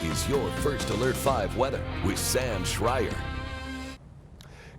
is your First Alert 5 weather with Sam Schreier.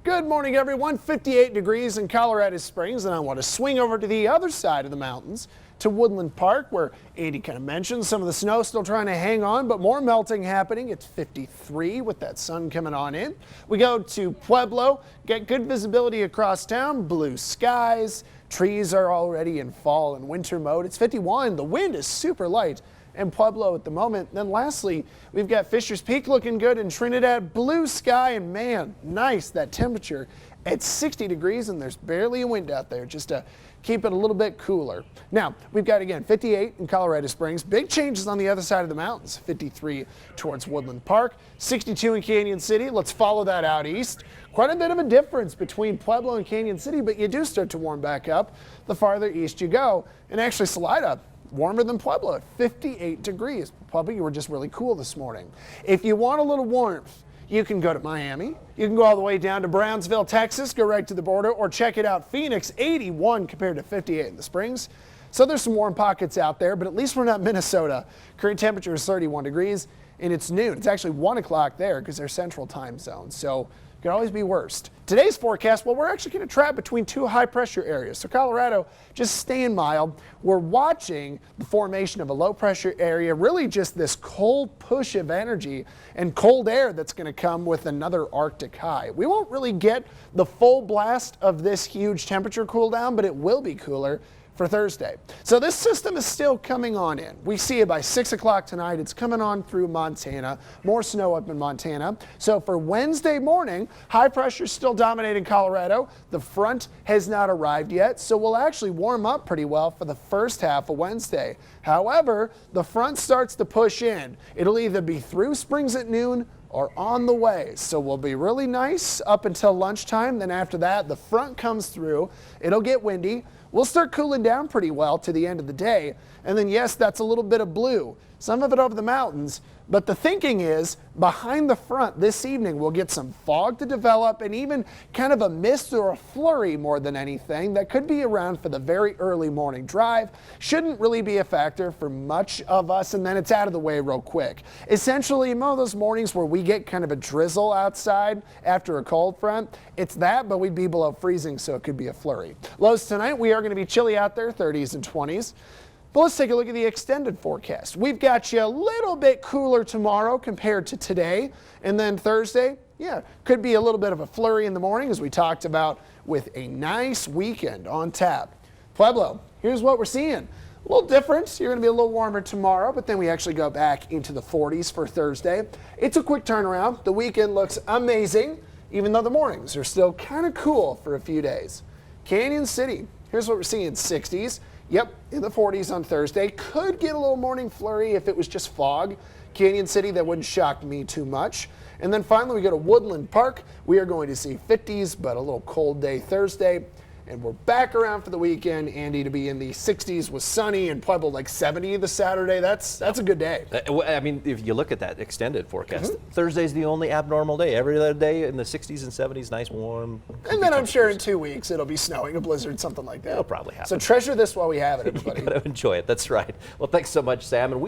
Good morning, everyone. 58 degrees in Colorado Springs, and I want to swing over to the other side of the mountains to Woodland Park, where Andy kind of mentioned some of the snow still trying to hang on, but more melting happening. It's 53 with that sun coming on in. We go to Pueblo, get good visibility across town, blue skies. Trees are already in fall and winter mode. It's 51. The wind is super light in Pueblo at the moment. Then lastly, we've got Fisher's Peak looking good in Trinidad, blue sky, and man, nice that temperature at 60 degrees, and there's barely a wind out there just to keep it a little bit cooler. Now, we've got again 58 in Colorado Springs. Big changes on the other side of the mountains. 53 towards Woodland Park, 62 in Canyon City. Let's follow that out east. Quite a bit of a difference between Pueblo and Canyon City, but you do start to warm back up the farther east you go. And actually Salida, warmer than Pueblo at 58 degrees. Pueblo, you were just really cool this morning. If you want a little warmth, you can go to Miami. You can go all the way down to Brownsville, Texas, go right to the border, or check it out. Phoenix, 81 compared to 58 in the Springs. So there's some warm pockets out there, but at least we're not Minnesota. Current temperature is 31 degrees, and it's noon. It's actually 1 o'clock there because they're central time zone. So it could always be worse. Today's forecast, well, we're actually going to trap between two high pressure areas. So Colorado just staying mild. We're watching the formation of a low pressure area, really just this cold push of energy and cold air that's going to come with another Arctic high. We won't really get the full blast of this huge temperature cool down, but it will be cooler for Thursday. So this system is still coming on in. We see it by 6 o'clock tonight. It's coming on through Montana. More snow up in Montana. So for Wednesday morning, high pressure is still dominating Colorado. The front has not arrived yet, so we'll actually warm up pretty well for the first half of Wednesday. However, the front starts to push in. It'll either be through Springs at noon or on the way. So we'll be really nice up until lunchtime. Then after that, the front comes through. It'll get windy. We'll start cooling down pretty well to the end of the day. And then yes, that's a little bit of blue, some of it over the mountains. But the thinking is behind the front this evening, we'll get some fog to develop and even kind of a mist or a flurry more than anything that could be around for the very early morning drive. Shouldn't really be a factor for much of us, and then it's out of the way real quick. Essentially, one of those mornings where we get kind of a drizzle outside after a cold front, it's that, but we'd be below freezing, so it could be a flurry. Lows tonight, we are going to be chilly out there, 30s and 20s. But let's take a look at the extended forecast. We've got you a little bit cooler tomorrow compared to today. And then Thursday, yeah, could be a little bit of a flurry in the morning, as we talked about, with a nice weekend on tap. Pueblo, here's what we're seeing. A little different. You're going to be a little warmer tomorrow, but then we actually go back into the 40s for Thursday. It's a quick turnaround. The weekend looks amazing, even though the mornings are still kind of cool for a few days. Canyon City, here's what we're seeing, 60s. Yep, in the 40s on Thursday. Could get a little morning flurry if it was just fog. Canyon City, that wouldn't shock me too much. And then finally we go to Woodland Park. We are going to see 50s, but a little cold day Thursday. And we're back around for the weekend, Andy, to be in the 60s with sunny and Pueblo like 70 this Saturday. That's a good day. I mean, if you look at that extended forecast, Thursday's the only abnormal day. Every other day in the 60s and 70s, nice, warm. And then I'm sure in 2 weeks it'll be snowing, a blizzard, something like that. It'll probably happen. So treasure this while we have it, everybody. You got to enjoy it. That's right. Well, thanks so much, Sam. And